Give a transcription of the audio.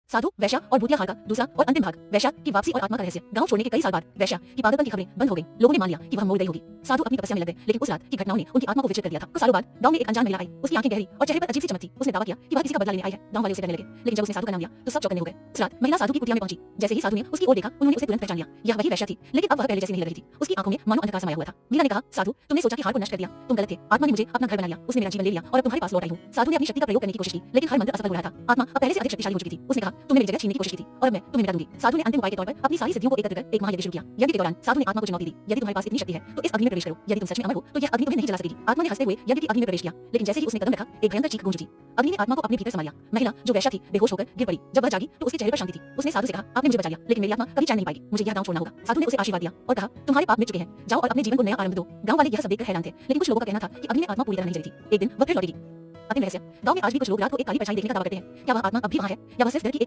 साधु, वैश्या और भूतिया हार का दूसरा और अंतिम भाग। वैश्या की वापसी और आत्मा का रहस्य। गांव छोड़ने के कई साल बाद वैश्या की पागलपन की खबरें बंद हो गई। लोगों ने मान लिया कि वह मर गई होगी। साधु अपनी तपस्या में लग गए, लेकिन उस रात की घटनाओं ने उनकी आत्मा को विचलित कर दिया था। कुछ सालों बाद गांव में एक अनजान महिला आई। उसकी आंखें गहरी और चेहरे पर अजीब सी चमक थी। उसने दावा किया कि वह किसी का बदला लेने आई है। गांव वाले उसे डरने लगे, लेकिन जब उसने साधु का नाम लिया तो सब चौंकने हो गए। उस रात महिला साधु की कुटिया में पहुंची। जैसे ही साधु ने उसकी ओर देखा, उन्होंने उसे तुरंत पहचान लिया। यह वही वैश्या थी, लेकिन अब वह पहले जैसी नहीं लग रही थी। उसकी आंखों में मानो अंधकार समाया हुआ था। मीरा ने कहा, साधु, तुमने सोचा कि हार को नष्ट कर दिया। तुम गलत थे। आत्मा ने मुझे अपना घर बना लिया। उसने मेरा जीवन ले लिया और अब तुम्हारे पास लौट आई हूँ। साधु ने अपनी शक्ति का प्रयोग करने की कोशिश की, लेकिन हर मंत्र असफल हो रहा था। आत्मा अब पहले से अधिक शक्तिशाली हो चुकी थी। उसने कहा, तुमने मेरी जगह छीनने की कोशिश की थी और अब मैं तुम्हें मिटा दूंगी। साधु ने अंतिम उपाय के तौर पर अपनी सारी सिद्धियों को एकत्र कर एक महायज्ञ शुरू किया। यज्ञ के दौरान साधु ने आत्मा को चुनौती दी, यदि तुम्हारे पास इतनी शक्ति है तो इस अग्नि में प्रवेश करो। यदि तुम सच में अमर हो तो यह अग्नि तुम्हें नहीं जला सकेगी। आत्मा ने हंसते हुए यज्ञ की अग्नि में प्रवेश किया, लेकिन जैसे ही उसने कदम रखा, एक भयंकर चीख गूंज उठी। अग्नि ने आत्मा को अपने भीतर समा लिया। महिला जो वैश्या थी बेहोश होकर गिर पड़ी। जब वह जागी तो उसके चेहरे पर शांति थी। उसने साधु से कहा, आपने मुझे बचा लिया, लेकिन मेरी आत्मा कभी चैन नहीं पाएगी। मुझे यह गांव छोड़ना होगा। साधु ने उसे आशीर्वाद दिया और कहा, तुम्हारे पाप मिट चुके हैं, जाओ और अपने जीवन को नया आरंभ दो। गांव वाले यह सब देखकर हैरान थे, लेकिन कुछ लोगों का कहना था कि अग्नि में आत्मा पूरी तरह नहीं जली थी। एक दिन वह फिर लौटेगी। अंतिम रहस्य। गांव में आज भी कुछ लोग रात को एक काली परछाई देखने का दावा करते हैं। क्या वह आत्मा अब भी वहां है या वह सिर्फ डर की एक